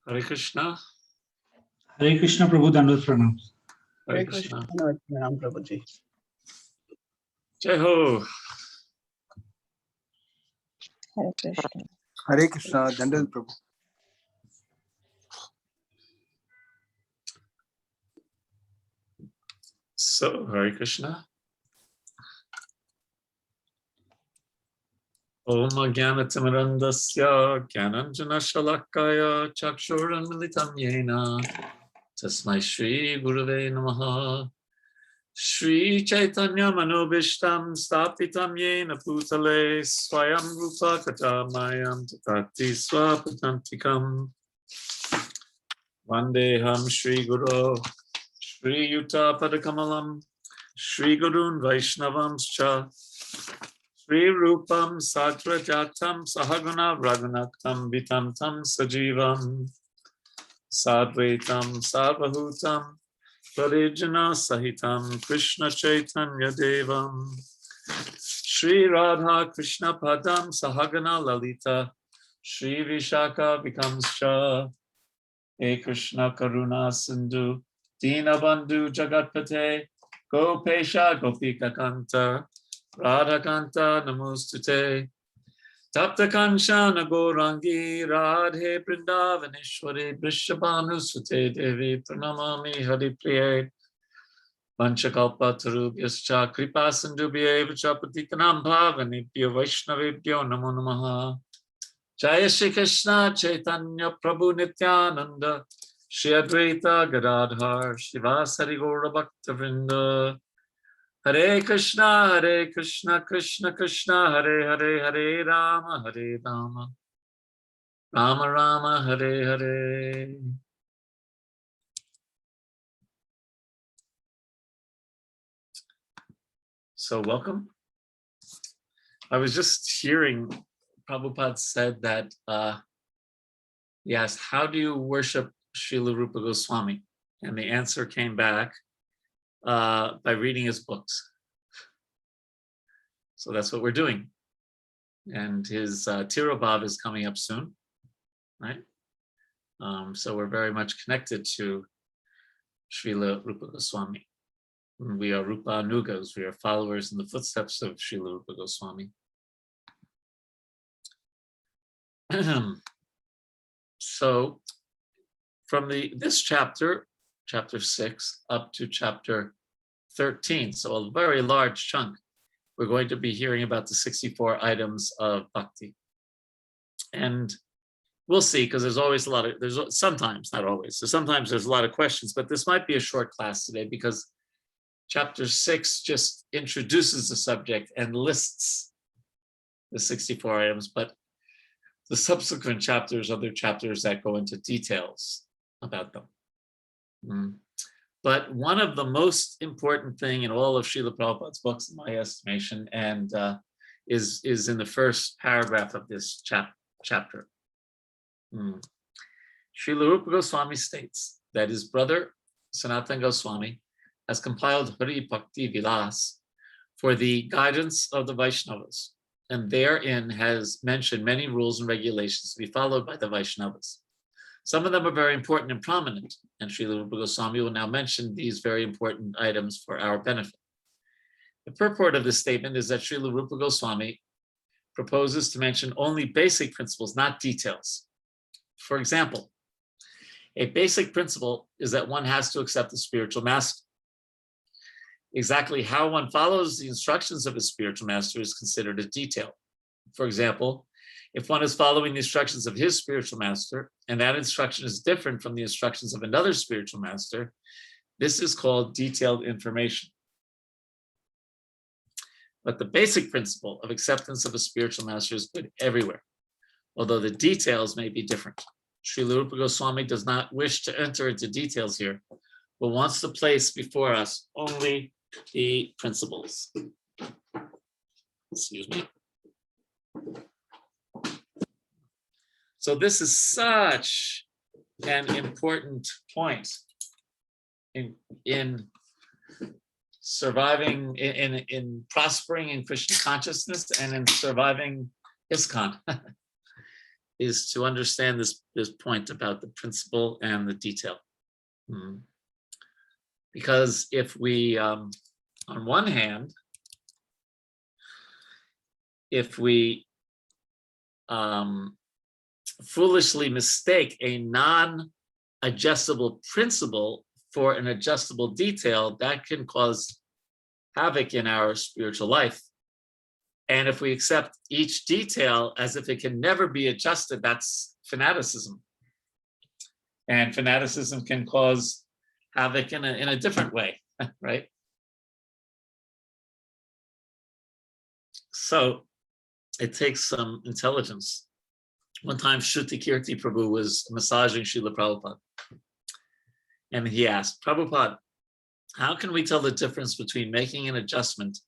Hare Krishna. Hare Krishna, Prabhu, Dandavat Pranam. Hare Krishna. Pranam, Prabhuji. Jai Ho. Hare Krishna. Hare Krishna, Dandavat Prabhu. So, Hare Krishna. Om Jnanatimirandasya Jnananjana Shalakaya Chakshuranmilitam Yena Tasmai Shri Gurave Namaha Shri Chaitanya Manobishtam Stapitam Yena Putale Swayam Rupa Katamayam Tatati Swapatantikam Vandeham Shri Guru Shri Yuta Padakamalam Shri Gurun Vaishnavamscha Shri Rupam Sadrajatam Sahaguna Raghunatam Vitam Tam Sajivam Sadvaitam Sarvahutam Parijana Sahitam Krishna Chaitanya Devam Shri Radha Krishna Padam Sahagana Lalita Shri Vishaka Vikamscha E Krishna Karuna Sindhu Dinabandhu Jagatpate Gopesha Gopika Kanta Radhakanta Namostute Tapta Kanchana Gourangi Radhe Vrindavaneshwari Vrishabhanu Sute Devi Pranamami Hari Priye Vanchakalpa Tarubhyascha Kripa Sindhubhye Vachapatikam Bhavanibhyo Vaishnavibhyo Namo Namaha Jaya Shri Krishna Chaitanya Prabhu Nityananda Shri Advaita Gadadhar Shivasari Gaura Bhakta Vrinda Hare Krishna, Krishna Krishna, Hare Hare, Hare Rama, Hare Rama, Rama Rama, Hare Hare. So welcome. I was just hearing Prabhupada said that he asked, how do you worship Srila Rupa Goswami? And the answer came back by reading his books. So that's what we're doing. And his Tirobhav is coming up soon, right? So we're very much connected to Srila Rupa Goswami. We are Rupa Anugas, we are followers in the footsteps of Srila Rupa Goswami. So from this chapter, chapter 6, up to chapter 13, so a very large chunk, we're going to be hearing about the 64 items of bhakti. And we'll see, because there's always a lot of, sometimes, not always, so sometimes there's a lot of questions, but this might be a short class today because chapter 6 just introduces the subject and lists the 64 items, but the subsequent chapters are other chapters that go into details about them. But one of the most important thing in all of Srila Prabhupada's books, in my estimation, and is in the first paragraph of this chapter. Srila Rupa Goswami states that his brother Sanatana Goswami has compiled Hari Bhakti Vilas for the guidance of the Vaishnavas, and therein has mentioned many rules and regulations to be followed by the Vaishnavas. Some of them are very important and prominent, and Srila Rupa Goswami will now mention these very important items for our benefit. The purport of this statement is that Srila Rupa Goswami proposes to mention only basic principles, not details. For example, a basic principle is that one has to accept the spiritual master. Exactly how one follows the instructions of his spiritual master is considered a detail. For example, if one is following the instructions of his spiritual master, and that instruction is different from the instructions of another spiritual master, this is called detailed information. But the basic principle of acceptance of a spiritual master is good everywhere, although the details may be different. Srila Rupa Goswami does not wish to enter into details here, but wants to place before us only the principles. Excuse me. So this is such an important point in surviving, in prospering in Krishna consciousness and in surviving ISKCON. is to understand this point about the principle and the detail. Because if we, on one hand, if we foolishly mistake a non-adjustable principle for an adjustable detail, that can cause havoc in our spiritual life. And if we accept each detail as if it can never be adjusted, that's fanaticism. And fanaticism can cause havoc in a different way, right? So it takes some intelligence. One time, Shruti Kirti Prabhu was massaging Srila Prabhupada. And he asked, Prabhupada, how can we tell the difference between making an adjustment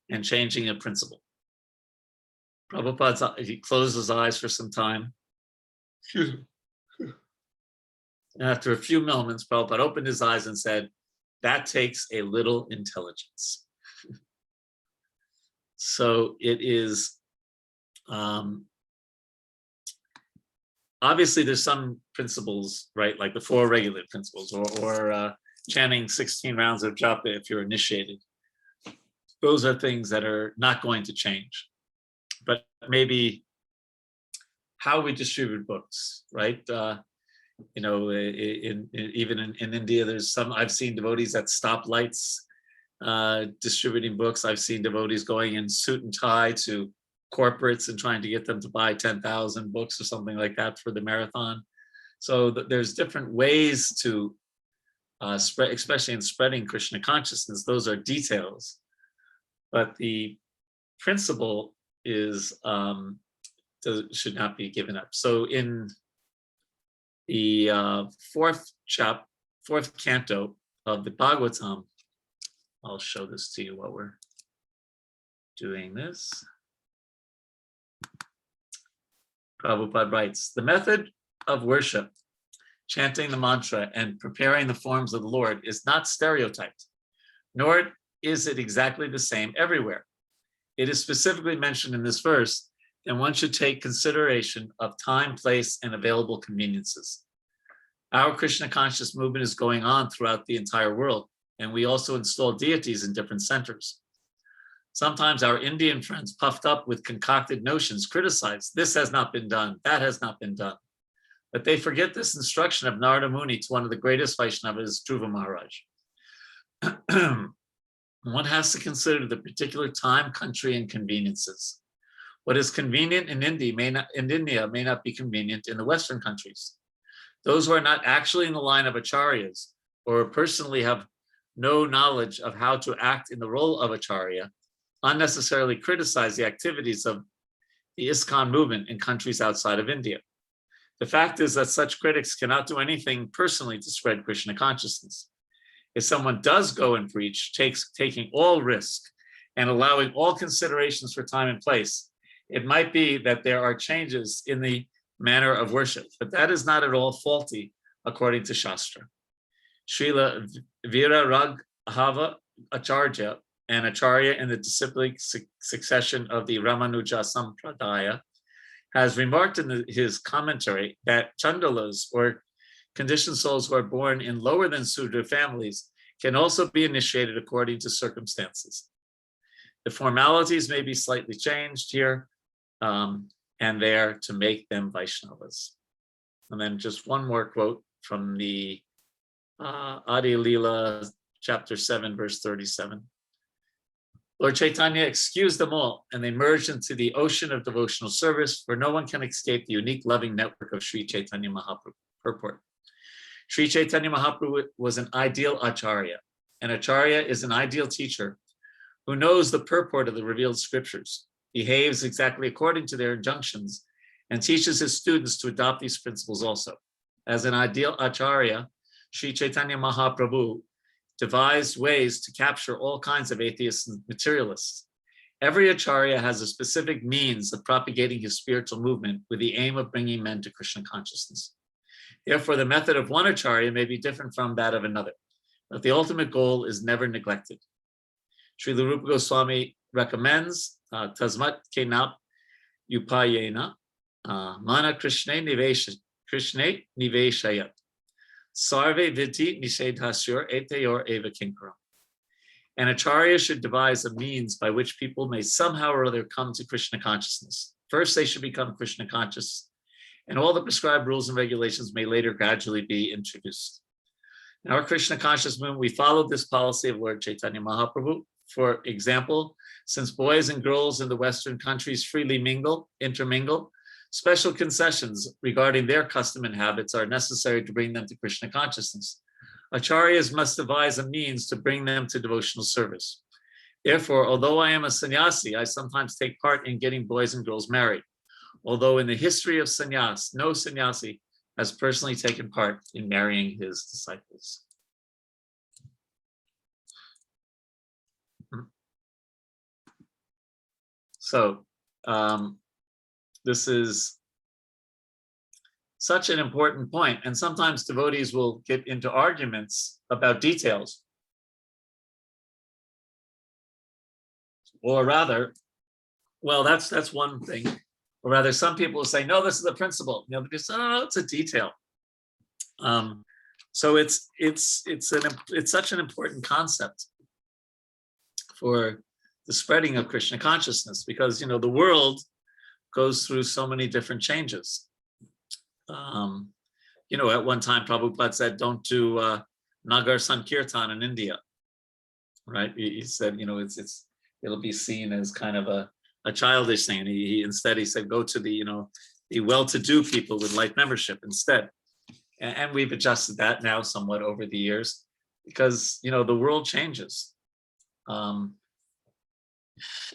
and changing a principle? Prabhupada, he closed his eyes for some time. And after a few moments, Prabhupada opened his eyes and said, that takes a little intelligence. So it is, obviously there's some principles, right? Like the 4 regulated principles or chanting 16 rounds of japa if you're initiated. Those are things that are not going to change. But maybe how we distribute books, right? Even in India, there's some, I've seen devotees at stoplights distributing books. I've seen devotees going in suit and tie to corporates and trying to get them to buy 10,000 books or something like that for the marathon. So there's different ways to spread, especially in spreading Krishna consciousness. Those are details, but the principle is should not be given up. So in the fourth canto of the Bhagavatam, I'll show this to you while we're doing this. Prabhupada writes, the method of worship, chanting the mantra and preparing the forms of the Lord is not stereotyped, nor is it exactly the same everywhere. It is specifically mentioned in this verse, and one should take consideration of time, place, and available conveniences. Our Krishna conscious movement is going on throughout the entire world, and we also install deities in different centers. Sometimes our Indian friends, puffed up with concocted notions, criticize, this has not been done, that has not been done. But they forget this instruction of Narada Muni to one of the greatest Vaishnavas, Dhruva Maharaj. One has to consider the particular time, country, and conveniences. What is convenient in India may not be convenient in the Western countries. Those who are not actually in the line of acharyas or personally have no knowledge of how to act in the role of acharya unnecessarily criticize the activities of the ISKCON movement in countries outside of India. The fact is that such critics cannot do anything personally to spread Krishna consciousness. If someone does go and preach, taking all risk and allowing all considerations for time and place, it might be that there are changes in the manner of worship, but that is not at all faulty according to Shastra. Srila Viraraghava Acharya, an acharya in the disciplic succession of the Ramanuja Sampradaya, has remarked in his commentary that chandalas, or conditioned souls who are born in lower than Sudra families, can also be initiated according to circumstances. The formalities may be slightly changed here and there to make them Vaishnavas. And then just one more quote from the Adi Leela, chapter 7, verse 37. Lord Chaitanya excused them all, and they merged into the ocean of devotional service, for no one can escape the unique loving network of Sri Chaitanya Mahaprabhu. Purport. Sri Chaitanya Mahaprabhu was an ideal acharya. An acharya is an ideal teacher who knows the purport of the revealed scriptures, behaves exactly according to their injunctions, and teaches his students to adopt these principles also. As an ideal acharya, Sri Chaitanya Mahaprabhu devised ways to capture all kinds of atheists and materialists. Every acharya has a specific means of propagating his spiritual movement with the aim of bringing men to Krishna consciousness. Therefore, the method of one acharya may be different from that of another, but the ultimate goal is never neglected. Srila Rupa Goswami recommends tasmat kenap upayena Mana Krishna Niveshayat. Sarve Viti Nishedhasur Eteyor Eva Kinkaram. An acharya should devise a means by which people may somehow or other come to Krishna consciousness. First, they should become Krishna conscious, and all the prescribed rules and regulations may later gradually be introduced. In our Krishna conscious movement, we followed this policy of Lord Chaitanya Mahaprabhu. For example, since boys and girls in the Western countries freely intermingle, special concessions regarding their custom and habits are necessary to bring them to Krishna consciousness. Acharyas must devise a means to bring them to devotional service. Therefore, although I am a sannyasi, I sometimes take part in getting boys and girls married. Although in the history of sannyas, no sannyasi has personally taken part in marrying his disciples. So, this is such an important point, and sometimes devotees will get into arguments about details. Or rather, well, that's one thing. Or rather, some people will say, no, this is a principle. You know, because it's a detail. So it's such an important concept for the spreading of Krishna consciousness, because the world goes through so many different changes. At one time, Prabhupada said, don't do Nagar Sankirtan in India, right? He said, it'll be seen as kind of a childish thing. And instead he said, go to the well-to-do people with life membership instead. And we've adjusted that now somewhat over the years, because, the world changes.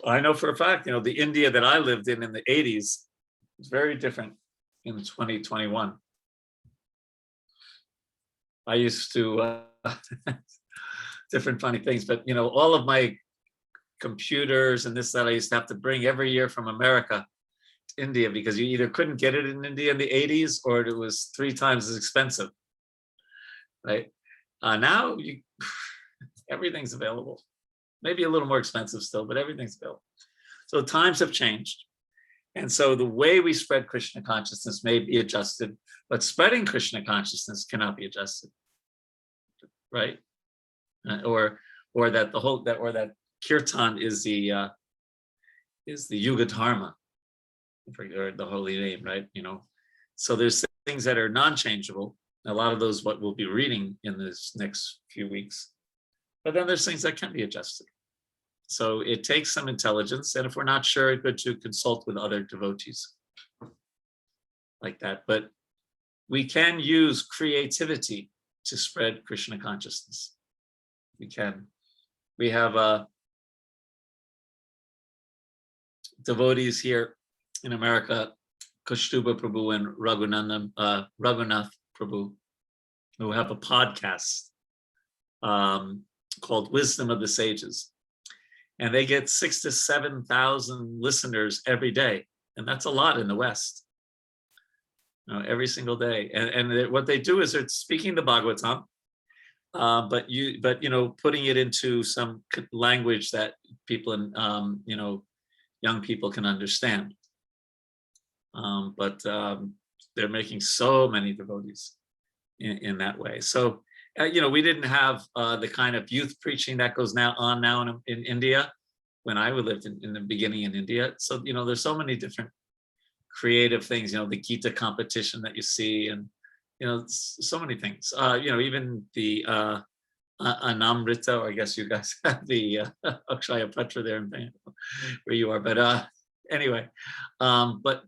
I know for a fact, the India that I lived in the 80s is very different in 2021. I used to, different funny things, but all of my computers and this, that I used to have to bring every year from America to India, because you either couldn't get it in India in the 80s or it was 3 times as expensive, right? Now everything's available. Maybe a little more expensive still, but everything's available. So times have changed. And so the way we spread Krishna consciousness may be adjusted, but spreading Krishna consciousness cannot be adjusted, right? Or that kirtan is the yuga dharma, or the holy name, right? So there's things that are non-changeable. A lot of those what we'll be reading in this next few weeks, but then there's things that can be adjusted. So it takes some intelligence, and if we're not sure, it's good to consult with other devotees like that. But we can use creativity to spread Krishna consciousness. We can. We have devotees here in America, Kaustuba Prabhu and Raghunath Prabhu, who have a podcast called Wisdom of the Sages. And they get 6,000 to 7,000 listeners every day. And that's a lot in the West, every single day. And what they do is they're speaking the Bhagavatam, but putting it into some language that people and, young people can understand. But they're making so many devotees in that way. So, we didn't have the kind of youth preaching that goes on now in India when I lived in the beginning in India. So, there's so many different creative things, the Gita competition that you see, and, so many things, even the Anamrita, or I guess you guys have the Akshaya Patra there in Bangalore, where you are. But anyway, but,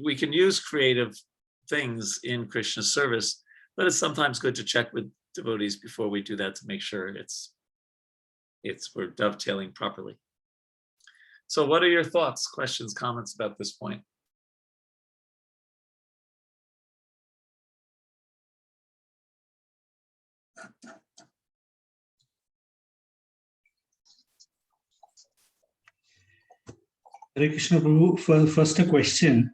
we can use creative things in Krishna service, but it's sometimes good to check with devotees before we do that to make sure we're dovetailing properly. So what are your thoughts, questions, comments about this point? Hare Krishna Prabhu, first a question.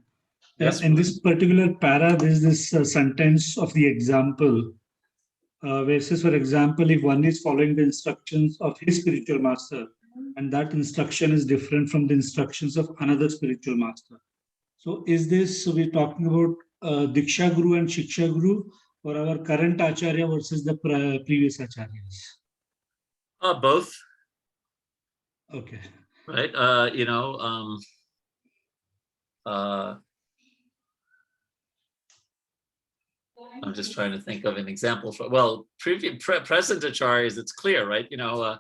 Yes, in this particular para, there is this sentence of the example, where it says, for example, if one is following the instructions of his spiritual master, and that instruction is different from the instructions of another spiritual master. So is this, we're talking about Diksha Guru and Shiksha Guru, or our current Acharya versus the previous Acharyas? Both, Okay. right? I'm just trying to think of an example for, well, present acharyas, it's clear, right? Srila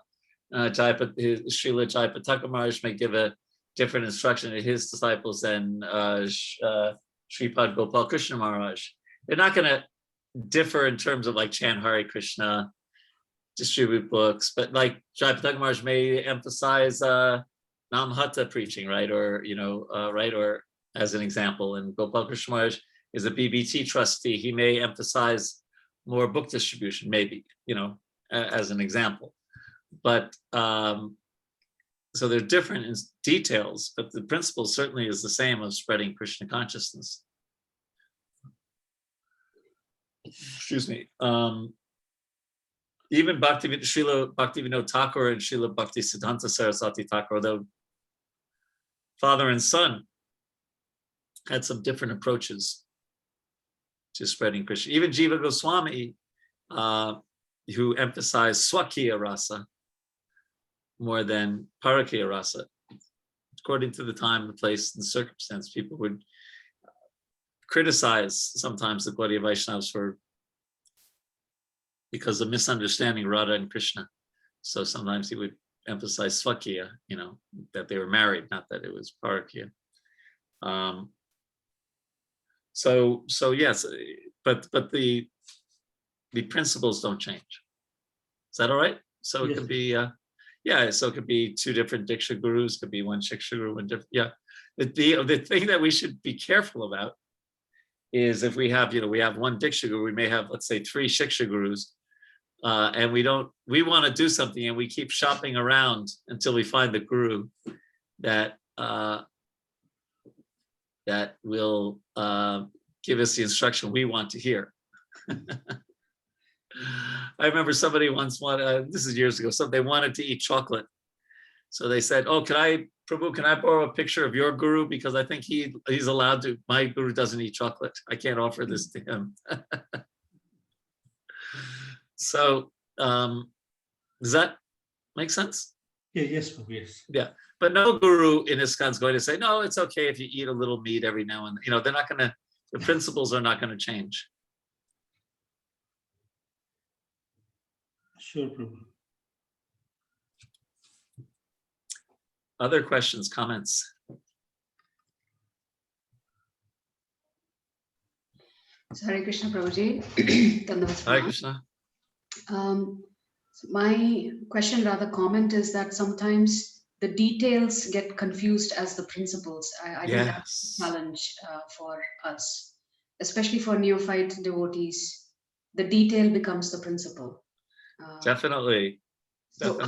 Jayapataka Maharaj may give a different instruction to his disciples than Sripad Gopal Krishna Maharaj. They're not going to differ in terms of like chant Hare Krishna, distribute books, but like Jayapataka Maharaj may emphasize Namhata preaching, right? Or, right? Or as an example, and Gopal Krishna Maharaj is a BBT trustee, he may emphasize more book distribution, maybe, as an example. But so they're different in details, but the principle certainly is the same of spreading Krishna consciousness. Excuse me. Even Srila Bhaktivinoda Thakur and Srila Bhakti Siddhanta Saraswati Thakur, though father and son, had some different approaches to spreading Krishna. Even Jiva Goswami, who emphasized Swakiya Rasa more than Parakiya Rasa. According to the time, the place, and the circumstance, people would criticize sometimes the Gaudiya Vaishnavas because of misunderstanding Radha and Krishna. So sometimes he would emphasize Swakiya, that they were married, not that it was Parakiya. So yes, but the principles don't change. Is that all right? So it could be so it could be two different Diksha Gurus, could be one Shiksha Guru, one different, The thing that we should be careful about is if we have, we have one Diksha Guru, we may have, let's say, three Shiksha Gurus, and we want to do something and we keep shopping around until we find the Guru that will give us the instruction we want to hear. I remember somebody once wanted, this is years ago, they wanted to eat chocolate. So they said, oh, Prabhu, can I borrow a picture of your Guru? Because I think he's allowed to, my Guru doesn't eat chocolate. I can't offer this to him. So does that make sense? Yeah, yes, Prabhu, yes. Yeah, but no Guru in ISKCON is going to say, no, it's okay if you eat a little meat every now and then. They're not going to, the principles are not going to change. Sure, Prabhu. Other questions, comments? Hare Krishna, Prabhuji. Hare Krishna. My question, rather comment, is that sometimes the details get confused as the principles. I think that's a challenge for us, especially for neophyte devotees. The detail becomes the principle. Definitely. So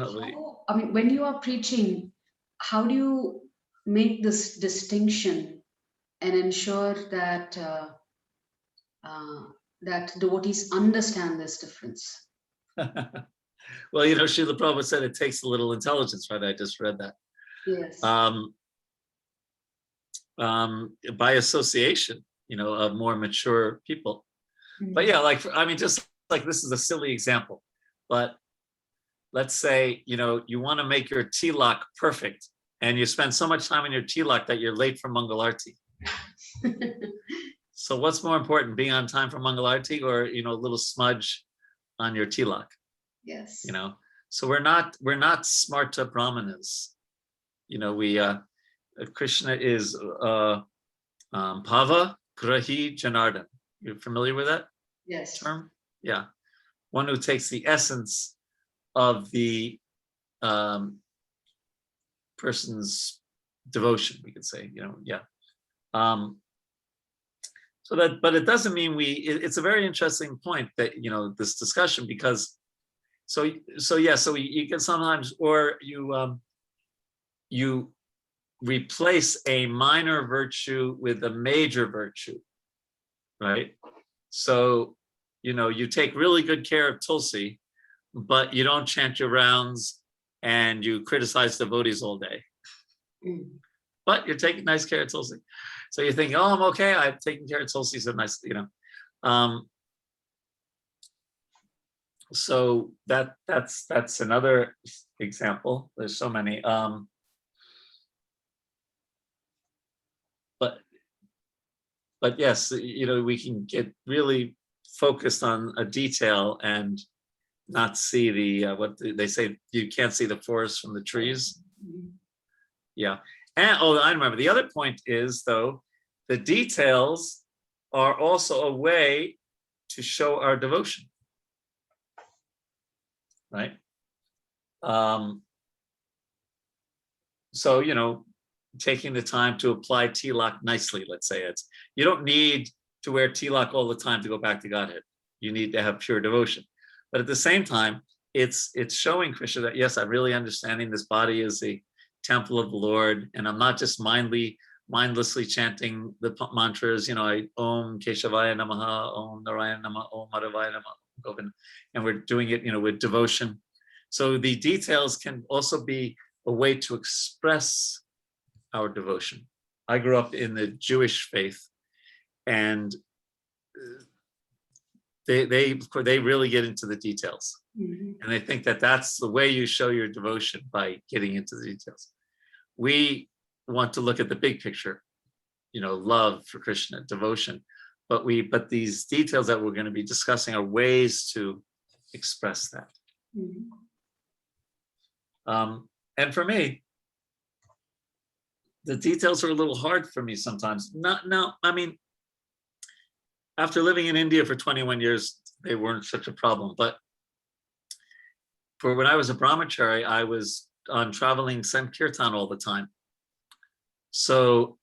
when you are preaching, how do you make this distinction and ensure that that devotees understand this difference? Well, Srila Prabhupada said it takes a little intelligence, right? I just read that. Yes. By association, of more mature people. Mm-hmm. But yeah, just like this is a silly example, but let's say, you want to make your tilak perfect and you spend so much time in your tilak that you're late for Mangalarti. So what's more important, being on time for Mangalarti or, a little smudge on your tilak? Yes. So we're not smarta brahmanas. Krishna is Bhava Grahi Janardhan. You're familiar with that term? Yeah. One who takes the essence of the person's devotion, we could say, so that, but it doesn't mean it's a very interesting point that, this discussion, because so you can sometimes, or you replace a minor virtue with a major virtue, right? So, you take really good care of Tulsi, but you don't chant your rounds and you criticize devotees all day. but you're taking nice care of Tulsi. So you're thinking, oh, I'm okay. I'm taking care of Tulsi so nice, So that's another example. There's so many. But yes, we can get really focused on a detail and not see the what they say, you can't see the forest from the trees. Yeah. And I remember the other point is, though, the details are also a way to show our devotion, right? So taking the time to apply tilak nicely, let's say, you don't need to wear tilak all the time to go back to Godhead. You need to have pure devotion. But at the same time, it's showing Krishna that, yes, I'm really understanding this body is the temple of the Lord, and I'm not just mindlessly chanting the mantras, I Om Keshavaya Namaha, Om Narayana Namaha, Om Madhavaya Namaha, and we're doing it, with devotion. So the details can also be a way to express our devotion. I grew up in the Jewish faith, and they really get into the details. And they think that that's the way you show your devotion, by getting into the details. We want to look at the big picture, love for Krishna, devotion. But these details that we're going to be discussing are ways to express that. And for me, the details are a little hard for me sometimes. After living in India for 21 years, they weren't such a problem. But for when I was a brahmachari, I was on traveling Sankirtan all the time. So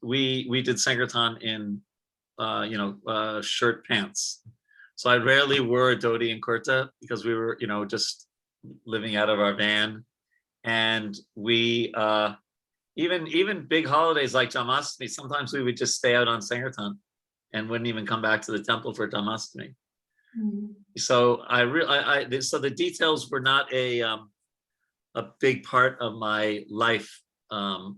we did Sankirtan in shirt pants. So I rarely wore a dhoti and kurta because we were just living out of our van. And we even big holidays like Janmashtami, sometimes we would just stay out on Sankirtan and wouldn't even come back to the temple for Janmashtami. So so the details were not a big part of my life for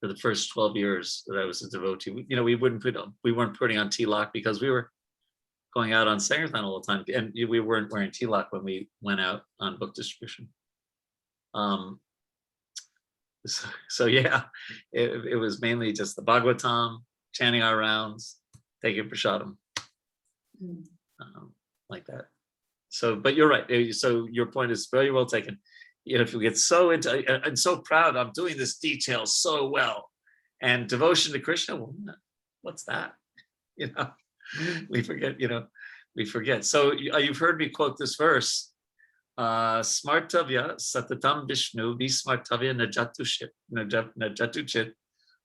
the first 12 years that I was a devotee. We weren't putting on tilak because we were going out on Sankirtan all the time, and we weren't wearing tilak when we went out on book distribution. So yeah, it was mainly just the Bhagavatam, chanting our rounds, taking prasadam, like that. So, but you're right. So your point is very well taken. If you get so into and so proud, I'm doing this detail so well, and devotion to Krishna, well, what's that? We forget. We forget. So you've heard me quote this verse. Smartavya satatam Vishnu vismartavya najatuchit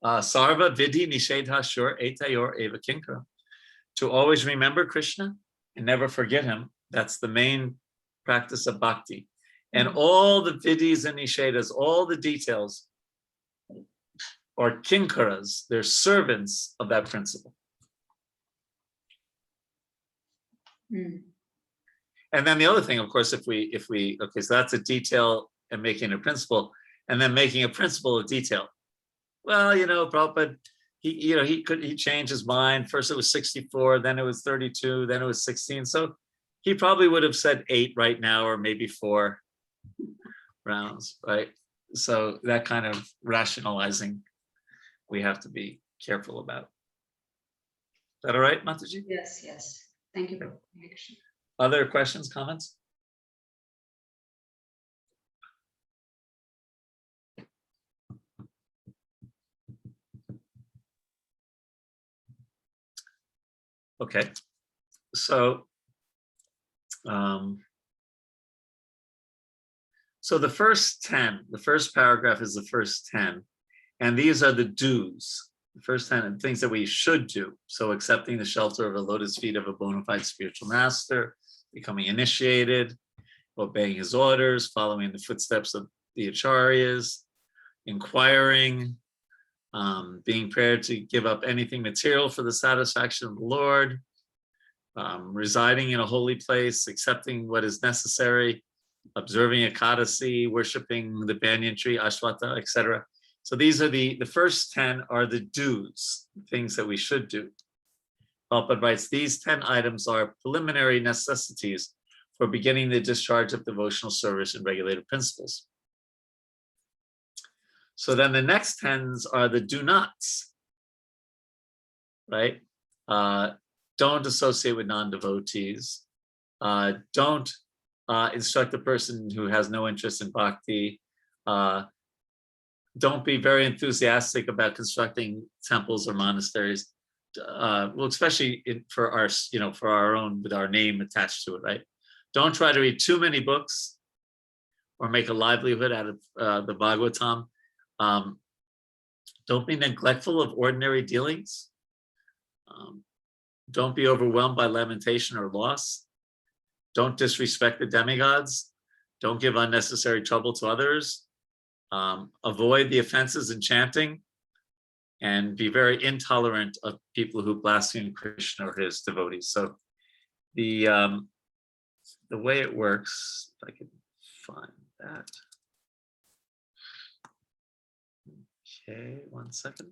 sarva vidhi nishedha shur etayor eva kinkara. To always remember Krishna and never forget him, that's the main practice of bhakti. And all the vidhis and nishedas, all the details are kinkaras, they're servants of that principle. And then the other thing, of course, if we okay, so that's a detail and making a principle, and then making a principle a detail. Well, Prabhupada, he changed his mind. First it was 64, then it was 32, then it was 16. So he probably would have said 8 right now, or maybe 4 rounds, right? So that kind of rationalizing we have to be careful about. Is that all right, Mataji? Yes. Thank you. Other questions, comments? Okay, so the first 10, the first paragraph is the first 10, and these are the do's. The first 10 things that we should do. So accepting the shelter of the lotus feet of a bona fide spiritual master, becoming initiated, obeying his orders, following the footsteps of the acharyas, inquiring, being prepared to give up anything material for the satisfaction of the Lord, residing in a holy place, accepting what is necessary, observing Ekadasi, worshiping the banyan tree, Ashwata, etc. So these are the first 10 are the do's, things that we should do. Prabhupada writes, these 10 items are preliminary necessities for beginning the discharge of devotional service and regulated principles. So then the next 10s are the do nots, right? Don't associate with non-devotees. Don't instruct a person who has no interest in bhakti. Don't be very enthusiastic about constructing temples or monasteries. Well, especially for our own, with our name attached to it, right? Don't try to read too many books or make a livelihood out of the Bhagavatam. Don't be neglectful of ordinary dealings. Don't be overwhelmed by lamentation or loss. Don't disrespect the demigods. Don't give unnecessary trouble to others. Avoid the offenses in chanting, and be very intolerant of people who blaspheme Krishna or his devotees. So the way it works, if I can find that. Okay, 1 second.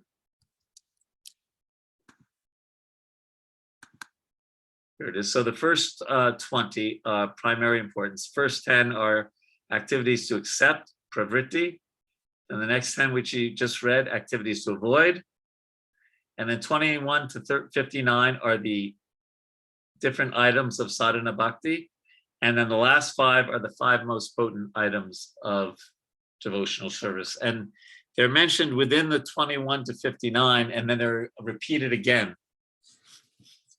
Here it is. So the first 20 primary importance. First 10 are activities to accept, pravritti. And the next 10, which you just read, activities to avoid. And then 21 to 59 are the different items of sadhana bhakti. And then the last 5 are the 5 most potent items of devotional service. And they're mentioned within the 21 to 59, and then they're repeated again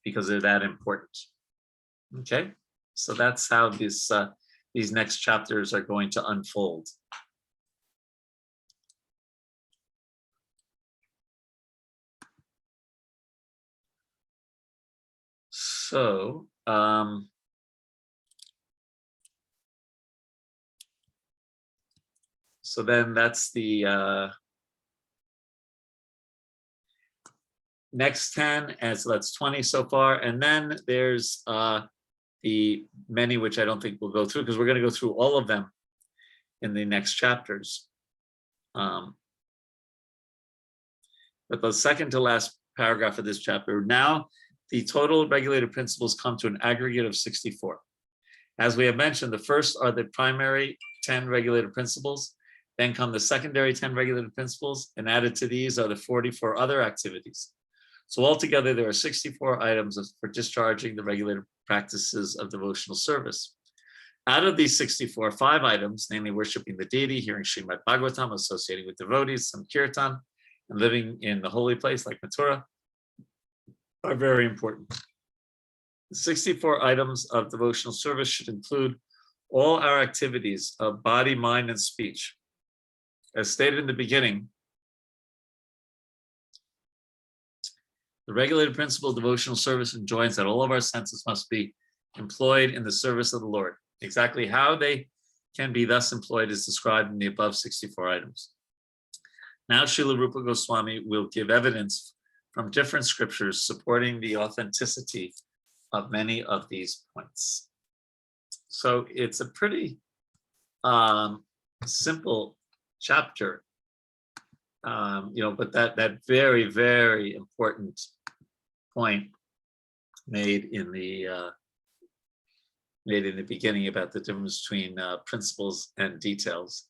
because they're that important. Okay, so that's how these next chapters are going to unfold. So, so then that's the next 10, and so that's 20 so far. And then there's the many, which I don't think we'll go through because we're going to go through all of them in the next chapters. But the second to last paragraph of this chapter, now the total regulated principles come to an aggregate of 64. As we have mentioned, the first are the primary 10 regulated principles, then come the secondary 10 regulated principles, and added to these are the 44 other activities. So altogether, there are 64 items for discharging the regulated practices of devotional service. Out of these 64, 5 items, namely worshiping the deity, hearing Srimad Bhagavatam, associating with devotees, some kirtan, and living in the holy place like Mathura, are very important. The 64 items of devotional service should include all our activities of body, mind, and speech. As stated in the beginning, the regulated principle of devotional service enjoins that all of our senses must be employed in the service of the Lord. Exactly how they can be thus employed is described in the above 64 items. Now, Srila Rupa Goswami will give evidence from different scriptures supporting the authenticity of many of these points. So it's a pretty simple chapter, but that very, very important point made in the beginning about the difference between principles and details.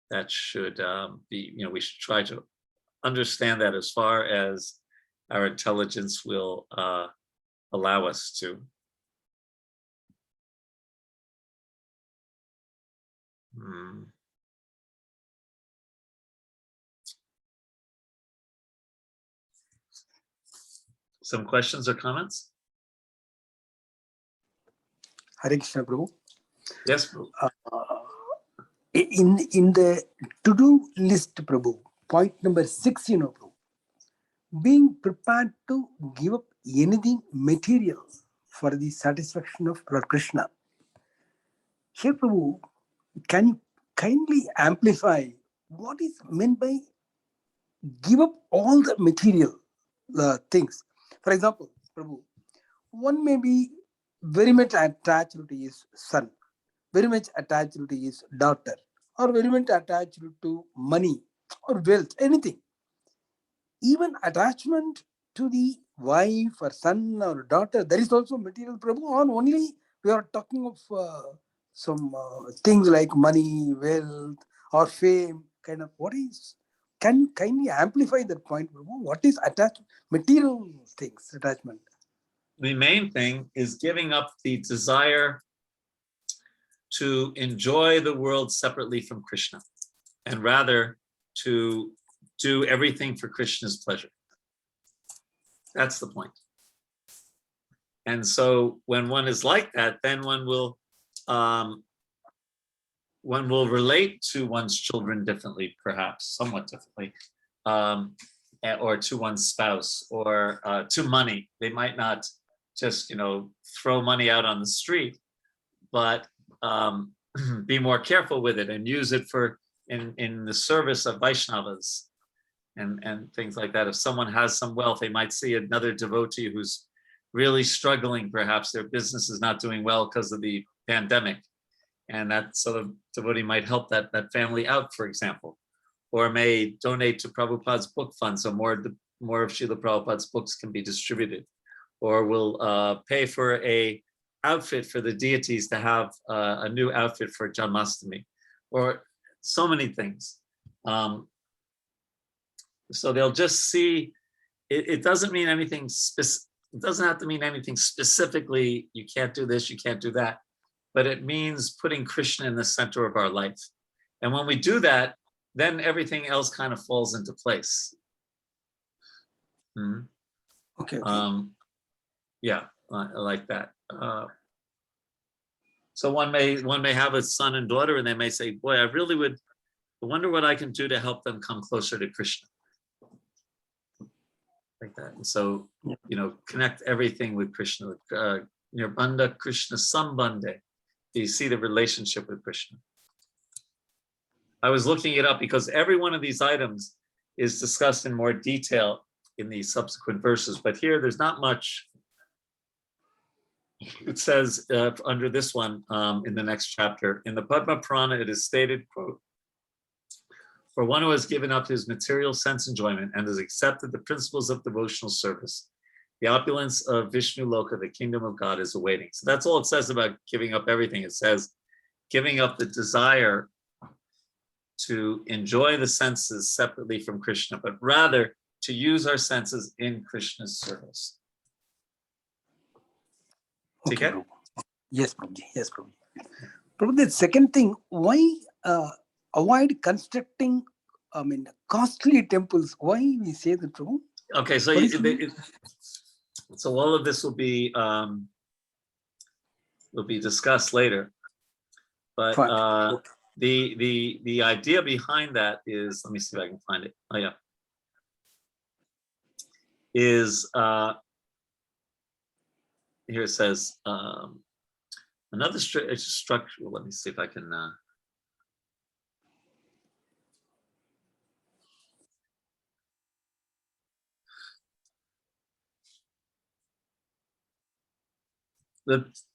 That should be, we should try to understand that as far as our intelligence will allow us to. Some questions or comments? Hare Krishna, Prabhu. Yes, Prabhu. In the to-do list, Prabhu, point number 6, Prabhu, being prepared to give up anything material for the satisfaction of Lord Krishna. Here, Prabhu, can you kindly amplify what is meant by give up all the material things? For example, Prabhu, one may be very much attached to his son, very much attached to his daughter, or very much attached to money, or wealth, anything. Even attachment to the wife or son or daughter, there is also material, Prabhu, or only we are talking of some things like money, wealth, or fame, kind of. What is, can you kindly amplify that point, Prabhu? What is attachment, material things, attachment? The main thing is giving up the desire to enjoy the world separately from Krishna, and rather to do everything for Krishna's pleasure. That's the point. And so when one is like that, then one will relate to one's children differently, perhaps somewhat differently, or to one's spouse, or to money. They might not just, throw money out on the street, but be more careful with it and use it for in the service of Vaishnavas and things like that. If someone has some wealth, they might see another devotee who's really struggling. Perhaps their business is not doing well because of the pandemic, and that sort of devotee might help that family out, for example, or may donate to Prabhupada's book fund so more of Srila Prabhupada's books can be distributed, or will pay for a outfit for the deities to have a new outfit for Janmashtami, or so many things. So they'll just see, it doesn't mean anything it doesn't have to mean anything specifically, you can't do this, you can't do that, but it means putting Krishna in the center of our life. And when we do that, then everything else kind of falls into place. Okay. Yeah, like that. So one may have a son and daughter, and they may say, boy, I wonder what I can do to help them come closer to Krishna. Like that. And so, connect everything with Krishna, Nirbandha Krishna Sambandhe. You see the relationship with Krishna. I was looking it up because every one of these items is discussed in more detail in the subsequent verses, but here there's not much. It says under this one in the next chapter, in the Padma Purana, it is stated, quote, for one who has given up his material sense enjoyment and has accepted the principles of devotional service, the opulence of Vishnu Loka, the kingdom of God, is awaiting. So that's all it says about giving up everything. It says giving up the desire to enjoy the senses separately from Krishna, but rather to use our senses in Krishna's service. Okay, Prabhu. Yes, Prabhuji. Yes, Prabhuji. Prabhu, the second thing, why avoid constructing, costly temples? Why we say that, Prabhu? Okay, so so all of this will be discussed later, but the idea behind that is, let me see if I can find it. Oh yeah, is here it says another structure. Let me see if I can.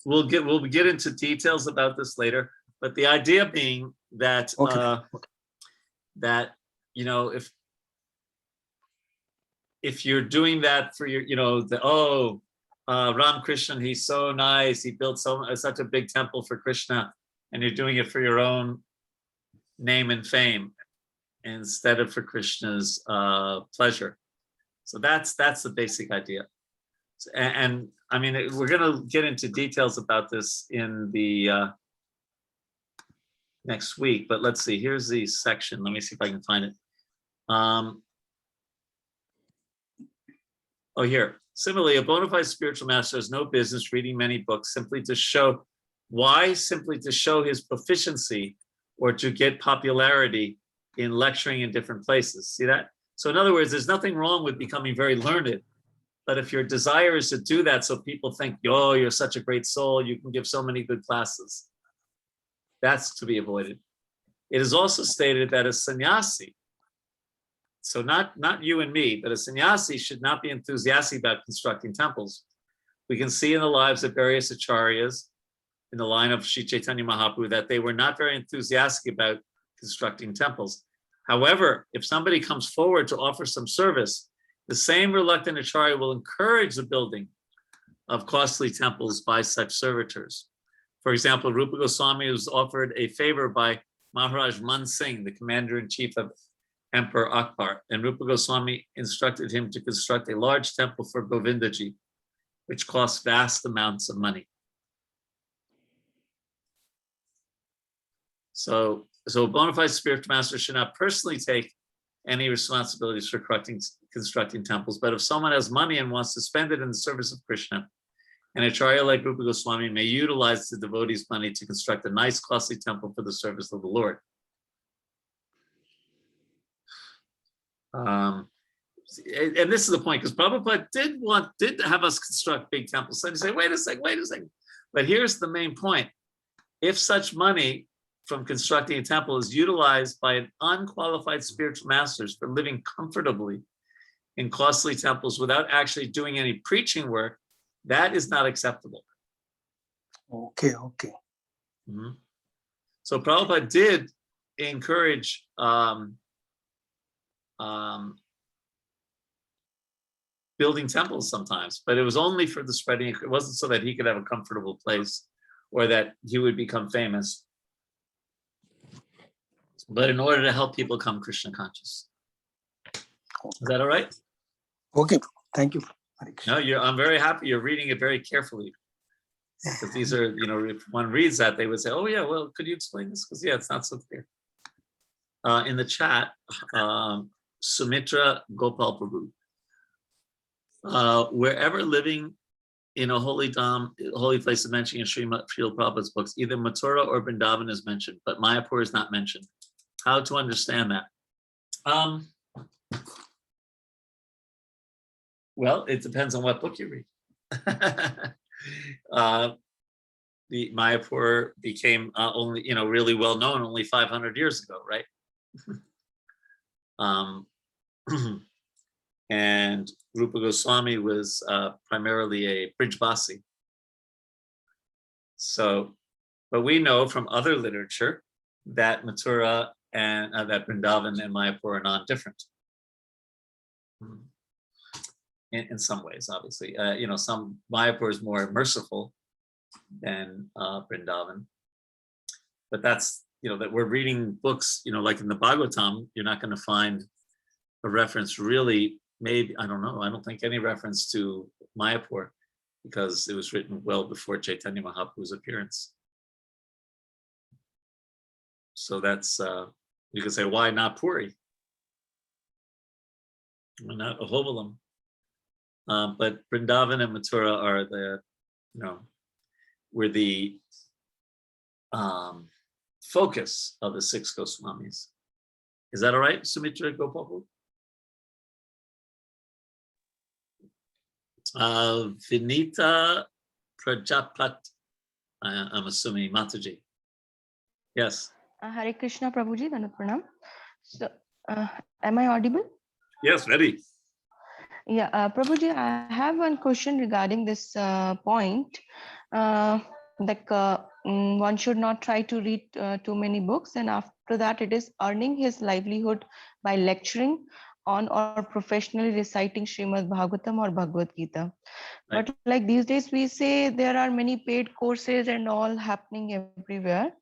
We'll get into details about this later, but the idea being that that if you're doing that for your Ram Krishna, he's so nice, he built such a big temple for Krishna, and you're doing it for your own name and fame instead of for Krishna's pleasure. So that's the basic idea. And I mean, we're going to get into details about this in the next week, but let's see, here's the section. Let me see if I can find it. Here. Similarly, a bona fide spiritual master has no business reading many books simply to show his proficiency or to get popularity in lecturing in different places. See that? So in other words, there's nothing wrong with becoming very learned, but if your desire is to do that so people think, oh, you're such a great soul, you can give so many good classes, that's to be avoided. It is also stated that a sannyasi, so not you and me, but a sannyasi should not be enthusiastic about constructing temples. We can see in the lives of various acharyas in the line of Sri Chaitanya Mahaprabhu that they were not very enthusiastic about constructing temples. However, if somebody comes forward to offer some service, the same reluctant acharya will encourage the building of costly temples by such servitors. For example, Rupa Goswami was offered a favor by Maharaj Man Singh, the commander-in-chief of Emperor Akbar, and Rupa Goswami instructed him to construct a large temple for Govindaji, which cost vast amounts of money. So a bona fide spiritual master should not personally take any responsibilities for constructing temples, but if someone has money and wants to spend it in the service of Krishna, an acharya like Rupa Goswami may utilize the devotees' money to construct a nice, costly temple for the service of the Lord. And this is the point, because Prabhupada did have us construct big temples. So you say, wait a second. But here's the main point. If such money from constructing a temple is utilized by an unqualified spiritual masters for living comfortably in costly temples without actually doing any preaching work, that is not acceptable. Okay. Mm-hmm. So Prabhupada did encourage building temples sometimes, but it was only for the spreading. It wasn't so that he could have a comfortable place or that he would become famous, but in order to help people become Krishna conscious. Is that all right? Okay, thank you. No, I'm very happy you're reading it very carefully, because these are, if one reads that, they would say, oh yeah, well, could you explain this? Because it's not so clear. In the chat, Sumitra Gopal Prabhu, wherever living in a holy place is mentioned in Srimad Prabhupada's books, either Mathura or Vrindavan is mentioned, but Mayapur is not mentioned. How to understand that? Well, it depends on what book you read. The Mayapur became only, really well known only 500 years ago, right? And Rupa Goswami was primarily a Brijvasi. So, but we know from other literature that Mathura and that Vrindavan and Mayapur are non-different. In some ways, obviously, some Mayapur is more merciful than Vrindavan, but that's, that we're reading books, like in the Bhagavatam, you're not going to find a reference really, maybe, I don't know, I don't think any reference to Mayapur, because it was written well before Chaitanya Mahaprabhu's appearance. So that's, you could say, why not Puri? Why not Ahovalam? But Vrindavan and Mathura are the, were the focus of the 6 Goswamis. Is that all right, Sumitra Gopal? Vinita Prajapat, I'm assuming Mataji. Yes. Hare Krishna, Prabhuji, Dandavat Pranam. So, am I audible? Yes, ready. Yeah, Prabhuji, I have one question regarding this point. One should not try to read too many books, and after that it is earning his livelihood by lecturing on or professionally reciting Srimad Bhagavatam or Bhagavad Gita. Right. But like these days we say there are many paid courses and all happening everywhere.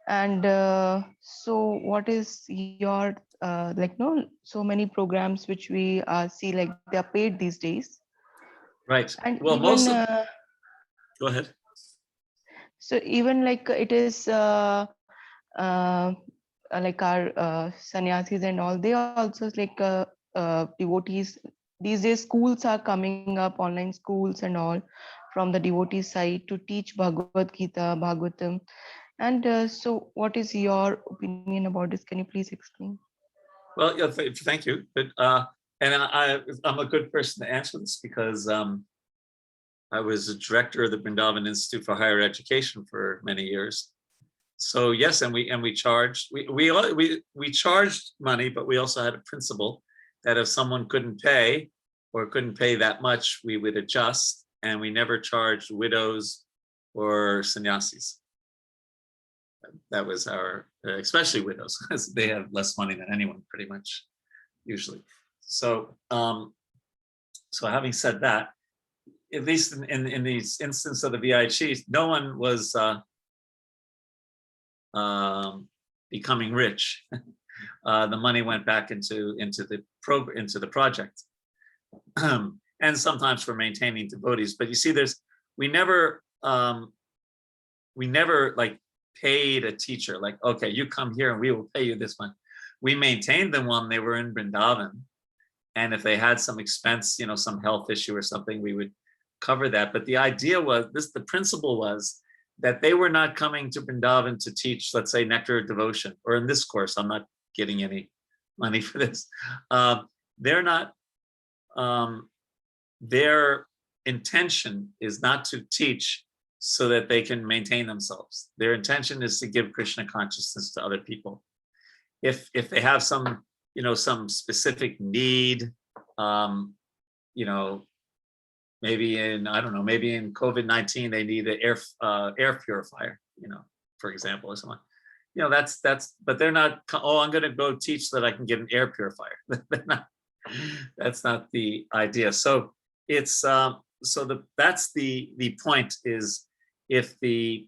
And so what is your so many programs which we see, like they are paid these days, right? And well, even, go ahead. So even like it is like our sannyasis and all, they are also like devotees. These days schools are coming up, online schools and all, from the devotee side to teach Bhagavad Gita, Bhagavatam. And so what is your opinion about this? Can you please explain? Well, yeah, thank you. But and I'm a good person to answer this, because I was a director of the Vrindavan Institute for Higher Education for many years. So yes, and we charged we charged money, but we also had a principle that if someone couldn't pay or couldn't pay that much, we would adjust, and we never charged widows or sannyasis. that was our, especially widows, because they have less money than anyone, pretty much, usually. So, so having said that, at least in these instances of the VIHs, no one was becoming rich. The money went back into the project, and sometimes for maintaining devotees. But you see, we never like paid a teacher, like, okay, you come here and we will pay you this much. We maintained them when they were in Vrindavan, and if they had some expense, some health issue or something, we would cover that. But the idea was the principle was that they were not coming to Vrindavan to teach, let's say, nectar of devotion, or in this course, I'm not getting any money for this. They're not, their intention is not to teach so that they can maintain themselves. Their intention is to give Krishna consciousness to other people. If they have some, some specific need, maybe in, I don't know, maybe in COVID-19, they need an air purifier, for example, or something. But they're not, oh, I'm going to go teach so that I can get an air purifier. That's not the idea. So it's, that's the point is, if the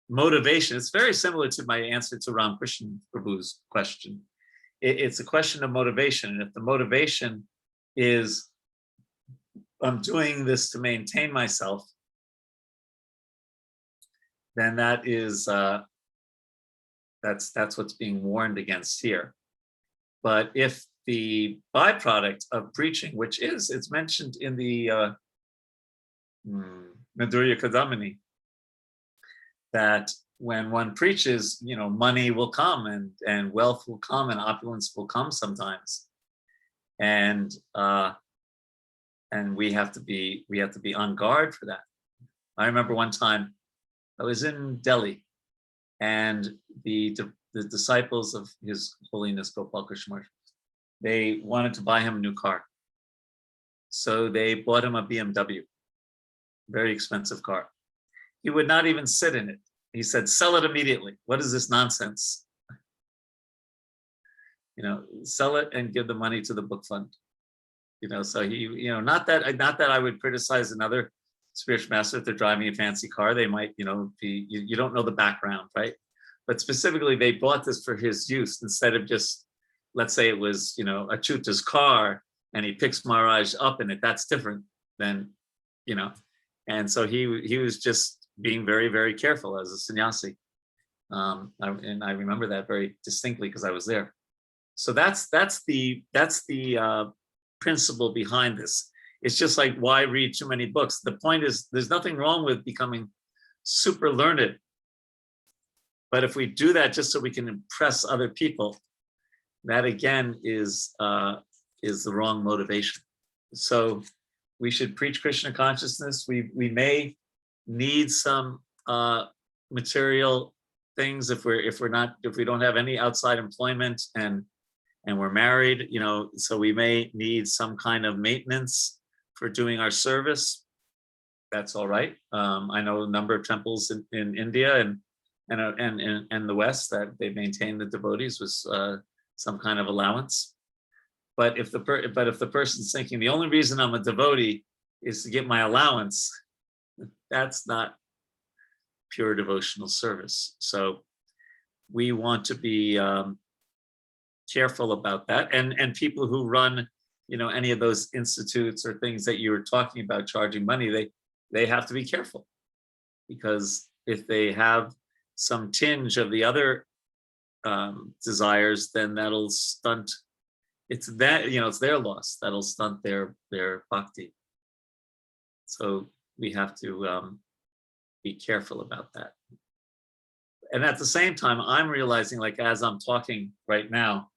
motivation, it's very similar to my answer to Ramakrishna Prabhu's question. It's a question of motivation. And if the motivation is, I'm doing this to maintain myself, then that is, that's what's being warned against here. But if the byproduct of preaching, which is, it's mentioned in the Madhurya Kadamini, that when one preaches, money will come and wealth will come and opulence will come sometimes. And we have to be on guard for that. I remember one time I was in Delhi, and the disciples of His Holiness Gopal Krishna Maharaj, they wanted to buy him a new car. So they bought him a BMW, very expensive car. He would not even sit in it. He said, "Sell it immediately. What is this nonsense? Sell it and give the money to the book fund." So he, not that I would criticize another spiritual master if they're driving a fancy car. They might, be, you don't know the background, right? But specifically, they bought this for his use instead of just, let's say it was, Achuta's car and he picks Maharaj up in it. That's different than, and so he was just being very, very careful as a sannyasi. And I remember that very distinctly because I was there. So that's the principle behind this. It's just like, why read too many books? The point is, there's nothing wrong with becoming super learned. But if we do that just so we can impress other people, that again is the wrong motivation. So we should preach Krishna consciousness. We may need some material things if we don't have any outside employment and we're married, so we may need some kind of maintenance for doing our service. That's all right. I know a number of temples in India and the West that they maintain the devotees with some kind of allowance. But if the person's thinking the only reason I'm a devotee is to get my allowance, that's not pure devotional service. So we want to be careful about that, and people who run, any of those institutes or things that you were talking about charging money, they have to be careful, because if they have some tinge of the other desires, then that'll stunt. It's their loss that'll stunt their bhakti. So we have to be careful about that. And at the same time, I'm realizing, like, as I'm talking right now,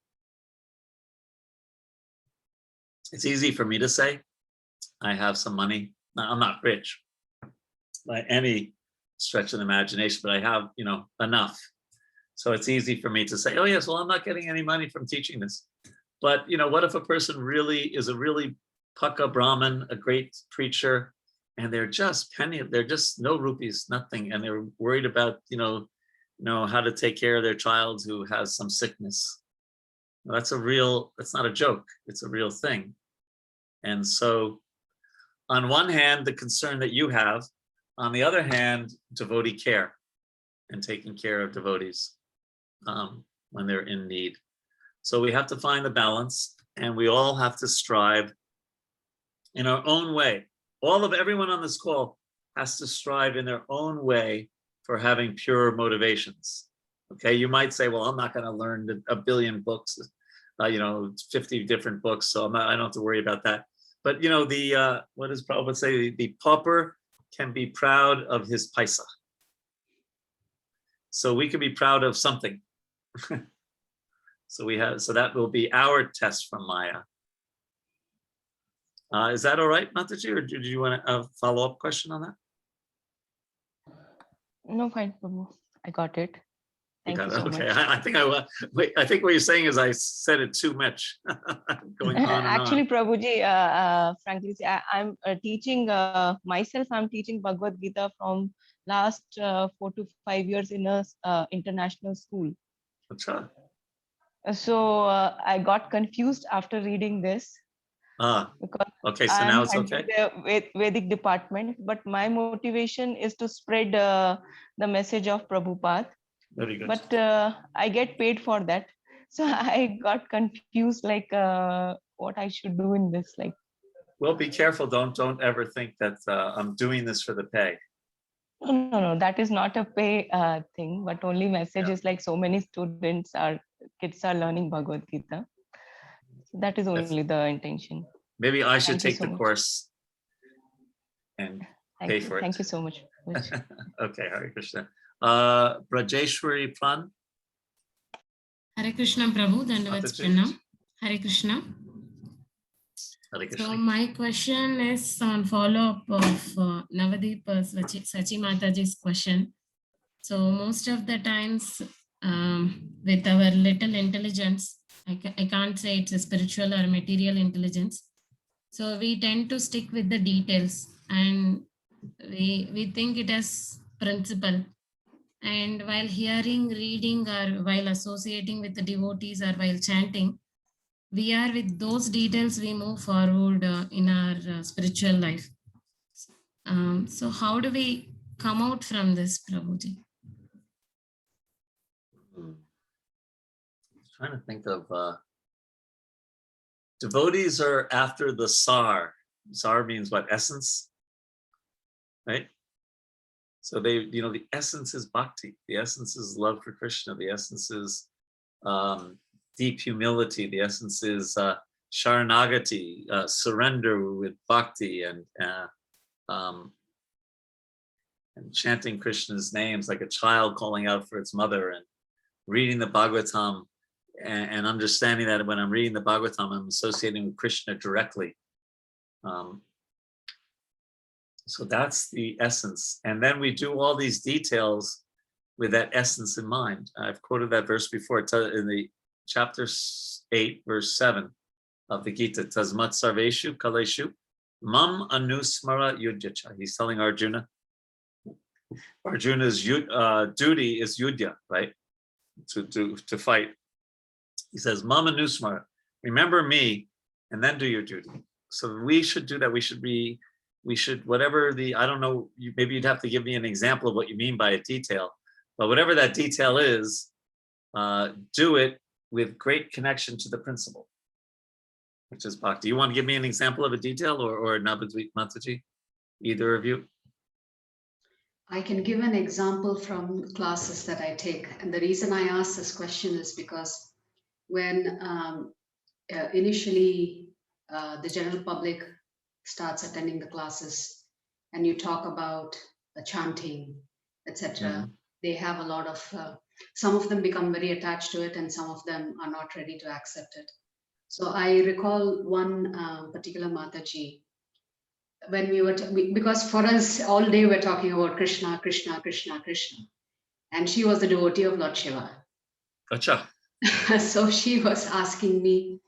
it's easy for me to say, I have some money. I'm not rich by any stretch of the imagination, but I have, enough. So it's easy for me to say, oh yes, well, I'm not getting any money from teaching this. But, what if a person really is a really Paka Brahmin, a great preacher, and they're just no rupees, nothing. And they're worried about, know, how to take care of their child who has some sickness. That's not a joke. It's a real thing. And so on one hand, the concern that you have, on the other hand, devotee care and taking care of devotees when they're in need. So we have to find the balance, and we all have to strive in our own way. Everyone on this call has to strive in their own way for having pure motivations. Okay, you might say, well, I'm not going to learn a billion books, 50 different books, so I don't have to worry about that. But what does Prabhupada say? The pauper can be proud of his paisa. So we can be proud of something. So that will be our test from Maya. Is that all right, Mataji, or did you want a follow-up question on that? No, fine, Prabhu. I got it. Thank you so okay. much. I think what you're saying is I said it too much. Going on and Actually, on. Prabhuji, frankly, I'm teaching myself. I'm teaching Bhagavad Gita from last 4 to 5 years in a international school. Achha. So I got confused after reading this. Because okay, so I'm now it's handling okay. the Vedic department, but my motivation is to spread the message of Prabhupada. Very good. But I get paid for that, so I got confused, like what I should do in this. Like, well, be careful. Don't ever think that I'm doing this for the pay. No, that is not a pay thing, but only messages. Like so many kids are learning Bhagavad Gita. That is only the intention. Maybe I should take so the much. course and pay for it. Thank you so much. Okay, Hare Krishna. Brajeshwari Pran. Hare Krishna, Prabhu. Dandavats Pranam. Hare Krishna. Hare Krishna. So my question is on follow-up of Navadeep Sachi Mataji's question. So most of the times with our little intelligence, I can't say it's a spiritual or material intelligence. So we tend to stick with the details, and we think it as principle. And while hearing, reading, or while associating with the devotees, or while chanting, we are with those details, we move forward in our spiritual life. So how do we come out from this, Prabhuji? I'm trying to think of devotees are after the sar. Sar means what? Essence, right? So the essence is bhakti. The essence is love for Krishna. The essence is deep humility. The essence is sharanagati, surrender with bhakti, and chanting Krishna's names like a child calling out for its mother, and reading the Bhagavatam and understanding that when I'm reading the Bhagavatam, I'm associating with Krishna directly. So that's the essence. And then we do all these details with that essence in mind. I've quoted that verse before in the chapter 8, verse 7 of the Gita. Tasmat sarveshu kaleshu mam anusmara yudhyacha. He's telling Arjuna. Arjuna's duty is yudhya, right? To fight. He says, mam anusmara, remember me, and then do your duty. So we should do that. We should, whatever I don't know, maybe you'd have to give me an example of what you mean by a detail, but whatever that detail is, do it with great connection to the principle, which is bhakti. You want to give me an example of a detail, or Mataji, either of you? I can give an example from classes that I take. And the reason I ask this question is because when initially the general public starts attending the classes and you talk about chanting, etc., they have a lot of, some of them become very attached to it and some of them are not ready to accept it. So I recall one particular Mataji, when we were, because for us all day we're talking about Krishna, Krishna, Krishna, Krishna. And she was the devotee of Lord Shiva. Gotcha. So she was asking me,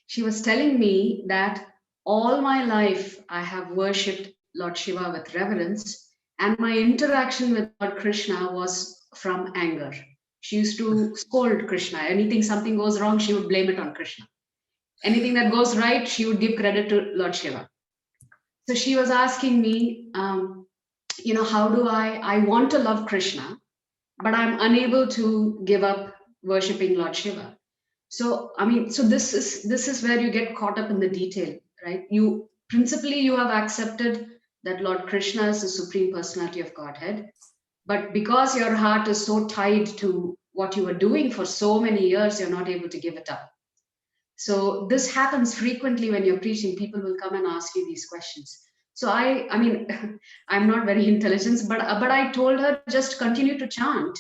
she was telling me that all my life I have worshipped Lord Shiva with reverence, and my interaction with Lord Krishna was from anger. She used to scold Krishna. Anything, something goes wrong, she would blame it on Krishna. Anything that goes right, she would give credit to Lord Shiva. So she was asking me, how do I want to love Krishna, but I'm unable to give up worshipping Lord Shiva. So, so this is where you get caught up in the detail, right? You have accepted that Lord Krishna is the Supreme Personality of Godhead, but because your heart is so tied to what you were doing for so many years, you're not able to give it up. So this happens frequently when you're preaching. People will come and ask you these questions. So I mean, I'm not very intelligent, but I told her, just continue to chant.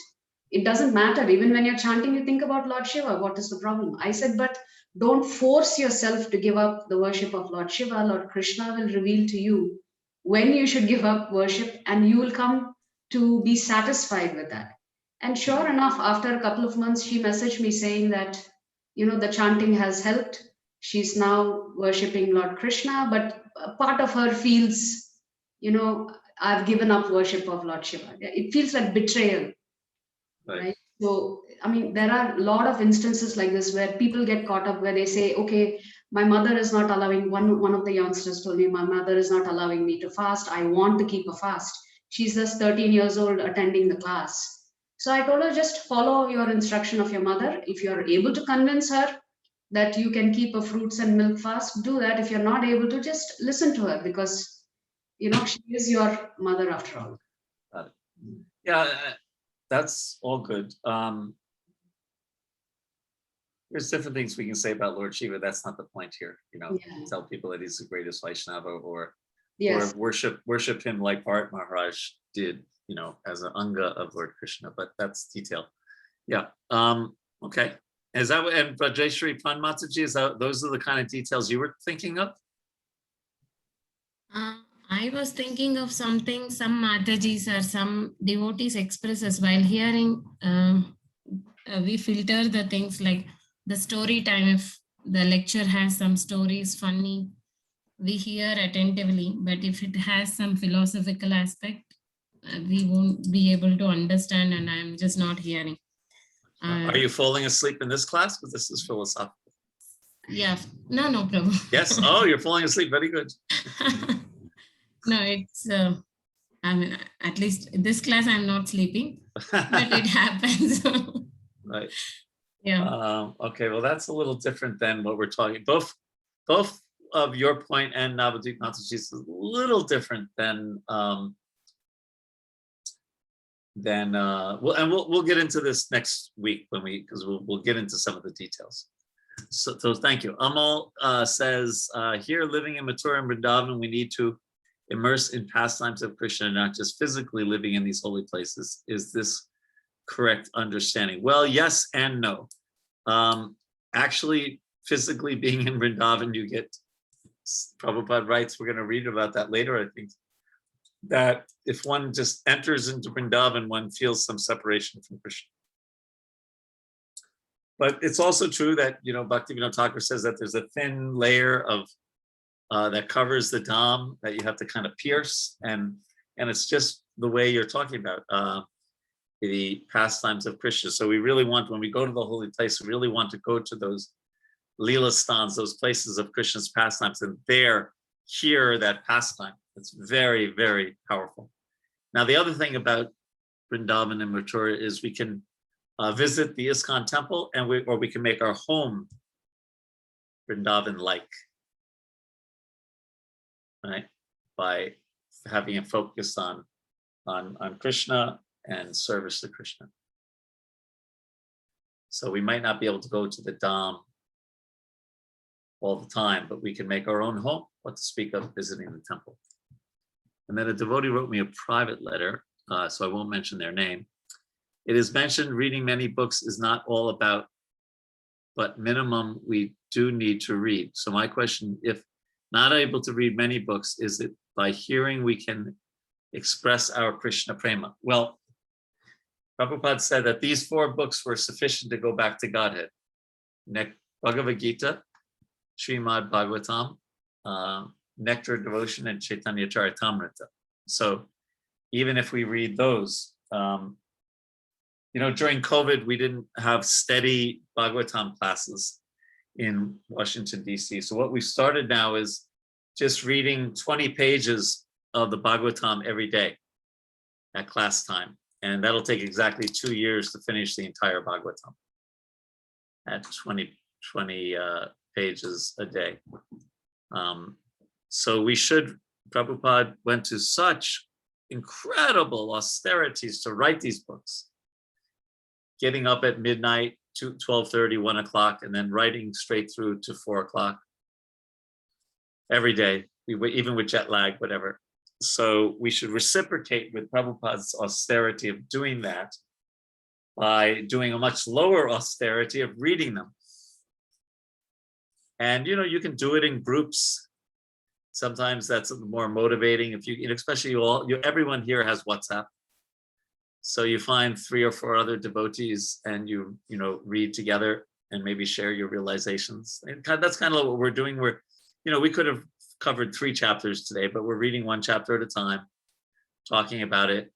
It doesn't matter. Even when you're chanting, you think about Lord Shiva. What is the problem? I said, but don't force yourself to give up the worship of Lord Shiva. Lord Krishna will reveal to you when you should give up worship, and you will come to be satisfied with that. And sure enough, after a couple of months, she messaged me saying that, the chanting has helped. She's now worshipping Lord Krishna, but part of her feels, I've given up worship of Lord Shiva. It feels like betrayal, right? So, there are a lot of instances like this where people get caught up, where they say, okay, my mother is not allowing, one of the youngsters told me, my mother is not allowing me to fast. I want to keep a fast. She's just 13 years old attending the class. So I told her, just follow your instruction of your mother. If you're able to convince her that you can keep a fruits and milk fast, do that. If you're not able to, just listen to her, because, she is your mother after all. Yeah, that's all good. There's different things we can say about Lord Shiva. That's not the point here. Tell people that he's the greatest Vaishnava, or worship him like Bharat Maharaj did, as an anga of Lord Krishna. But that's detail. Yeah. Okay. Is that and Rajeshri Pan Mataji, those are the kind of details you were thinking of? I was thinking of something some Matajis or some devotees expresses while hearing. We filter the things like the story time. If the lecture has some stories, funny, we hear attentively. But if it has some philosophical aspect, we won't be able to understand, and I'm just not hearing. Are you falling asleep in this class? Because this is philosophical. Yeah, no problem. Yes. Oh, you're falling asleep. Very good. No, it's, at least this class I'm not sleeping, but it happens. Right. Yeah. Okay, well, that's a little different than what we're talking. Both of your point and Navadip Mataji is a little different than we'll get into this next week because we'll get into some of the details. So thank you. Amal says, here living in Mathura and Vrindavan, we need to immerse in pastimes of Krishna, not just physically living in these holy places. Is this correct understanding? Well, yes and no. Actually, physically being in Vrindavan, you get, Prabhupada writes, we're going to read about that later, I think, that if one just enters into Vrindavan, one feels some separation from Krishna. But it's also true that, Bhaktivinoda Thakur says that there's a thin layer of that covers the dham that you have to kind of pierce, and it's just the way you're talking about the pastimes of Krishna. So we really want, when we go to the holy place, we really want to go to those Leela stans, those places of Krishna's pastimes, and there hear that pastime. It's very, very powerful. Now, the other thing about Vrindavan and Mathura is we can visit the ISKCON temple, and we can make our home Vrindavan-like, right? By having it focused on Krishna and service to Krishna. So we might not be able to go to the dham all the time, but we can make our own home, what to speak of visiting the temple. And then a devotee wrote me a private letter, so I won't mention their name. It is mentioned reading many books is not all about, but minimum we do need to read. So my question, if not able to read many books, is it by hearing we can express our Krishna prema? Well, Prabhupada said that these 4 books were sufficient to go back to Godhead. Bhagavad Gita, Srimad Bhagavatam, Nectar Devotion, and Chaitanya Charitamrita. So even if we read those, during COVID, we didn't have steady Bhagavatam classes in Washington, D.C. So what we started now is just reading 20 pages of the Bhagavatam every day at class time. And that'll take exactly 2 years to finish the entire Bhagavatam at 20 pages a day. So we should, Prabhupada went to such incredible austerities to write these books, getting up at midnight, 12:30, 1 o'clock, and then writing straight through to 4 o'clock every day, even with jet lag, whatever. So we should reciprocate with Prabhupada's austerity of doing that by doing a much lower austerity of reading them. And you can do it in groups. Sometimes that's more motivating. If you, especially everyone here has WhatsApp. So you find 3 or 4 other devotees and you read together and maybe share your realizations. And that's kind of what we're doing. We could have covered 3 chapters today, but we're reading 1 chapter at a time, talking about it,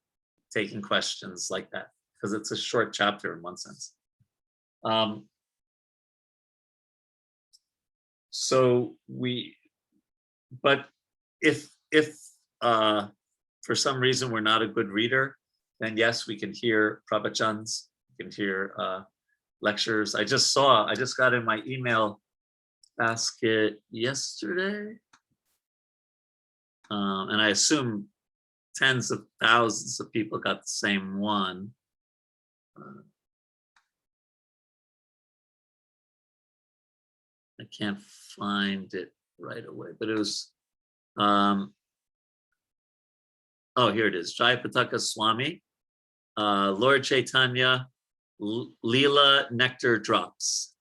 taking questions like that, because it's a short chapter in one sense. But if for some reason we're not a good reader, then yes, we can hear pravachans, we can hear lectures. I just got in my email basket yesterday, and I assume tens of thousands of people got the same one. I can't find it right away, but it was, oh, here it is. Jayapataka Swami, Lord Chaitanya, Leela Nectar Drops.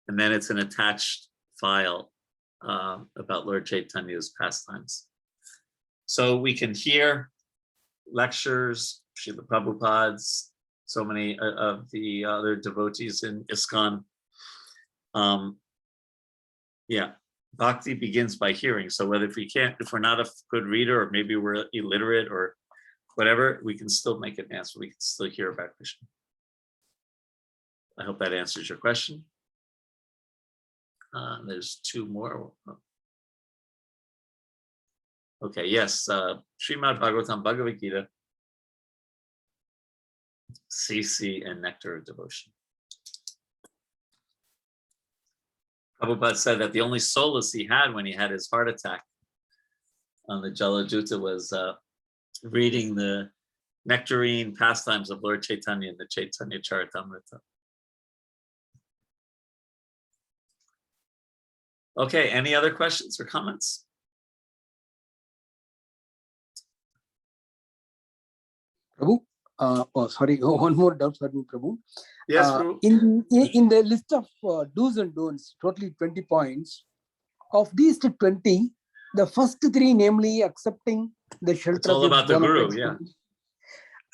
And then it's an attached file about Lord Chaitanya's pastimes. So we can hear lectures, Srila Prabhupada's, so many of the other devotees in ISKCON. Yeah, bhakti begins by hearing. So if we're not a good reader, or maybe we're illiterate or whatever, we can still make advance. We can still hear about Krishna. I hope that answers your question. There's 2 more. Okay, yes, Srimad Bhagavatam, Bhagavad Gita, CC, and Nectar of Devotion. Prabhupada said that the only solace he had when he had his heart attack on the Jaladuta was reading the nectarine pastimes of Lord Chaitanya in the Chaitanya Charitamrita. Okay, any other questions or comments? Prabhu, one more doubt for me, Prabhu. Yes, Prabhu. In the list of do's and don'ts, totally 20 points. Of these 20, the first 3, namely accepting the shelter. It's all about the guru, yeah.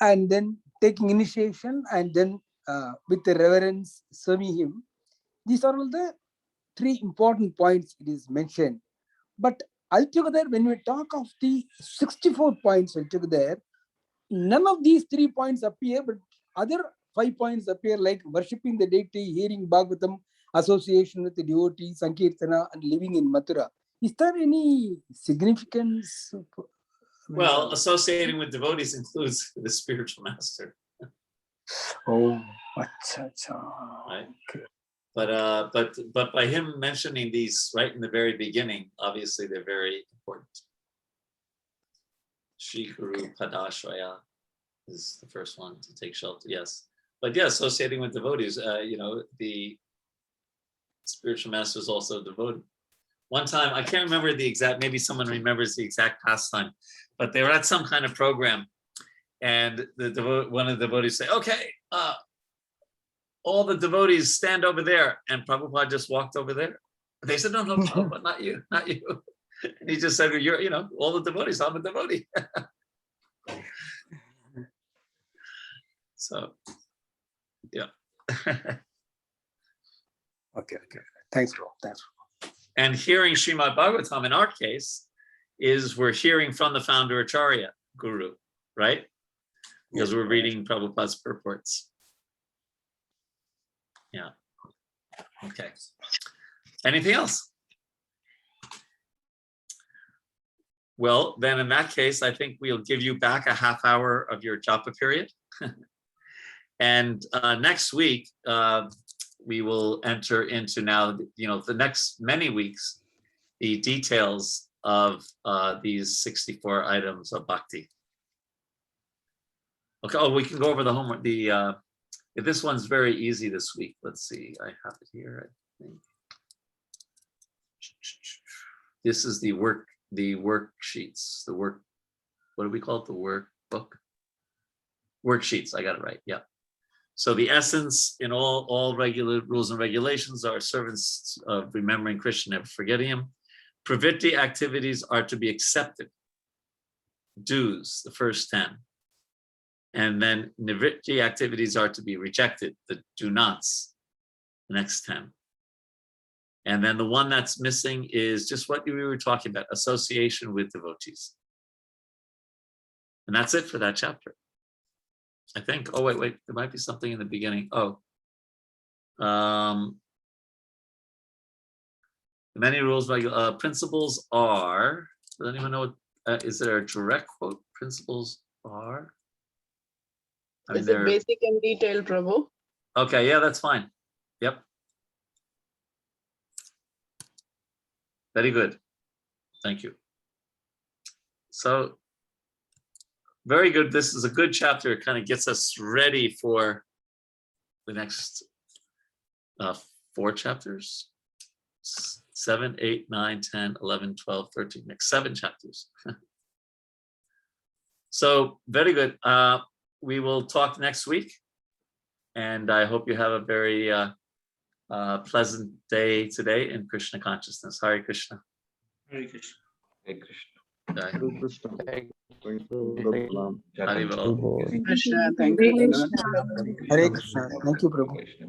And then taking initiation, and then with the reverence serving him. These are all the 3 important points it is mentioned. But altogether, when we talk of the 64 points altogether, none of these 3 points appear, but other 5 points appear, like worshipping the deity, hearing Bhagavatam, association with the devotee, Sankirtana, and living in Mathura. Is there any significance? Well, associating with devotees includes the spiritual master. Oh, right. But by him mentioning these right in the very beginning, obviously they're very important. Shri Guru Padashraya is the first one to take shelter, yes. But yeah, associating with devotees, the spiritual master is also devoted. One time, I can't remember the exact, maybe someone remembers the exact pastime, but they were at some kind of program, and one of the devotees say, okay, all the devotees stand over there, and Prabhupada just walked over there. They said, no, but not you. And he just said, you're, all the devotees, I'm a devotee. So, yeah. Okay. Thanks, bro. And hearing Srimad Bhagavatam in our case is we're hearing from the founder Acharya Guru, right? because we're reading Prabhupada's purports. Yeah. Okay. Anything else? Well, then in that case, I think we'll give you back a half hour of your japa period. And next week, we will enter into now, the next many weeks, the details of these 64 items of bhakti. Okay, oh, we can go over the homework. This one's very easy this week. Let's see, I have it here, I think. This is the worksheets, what do we call it? The workbook? Worksheets, I got it right, yeah. So the essence in all regular rules and regulations are servants of remembering Krishna, never forgetting him. Pravritti activities are to be accepted. Dues, the first 10. And then nivritti activities are to be rejected, the do nots, the next 10. And then the one that's missing is just what we were talking about, association with devotees. And that's it for that chapter, I think. Oh, wait, there might be something in the beginning. Oh. Many rules, principles are, does anyone know, is there a direct quote? Principles are? Is it basic and detailed, Prabhu? Okay, yeah, that's fine. Yep. Very good. Thank you. So, very good. This is a good chapter. It kind of gets us ready for the next 4 chapters. 7, 8, 9, 10, 11, 12, 13, next 7 chapters. So, very good. We will talk next week. And I hope you have a very pleasant day today in Krishna consciousness. Hare Krishna. Hare Krishna. Hare Krishna. Jai. Hare Krishna. Hare Bol. Krishna, thank you. Hare Krishna. Thank you, Prabhu. Krishna.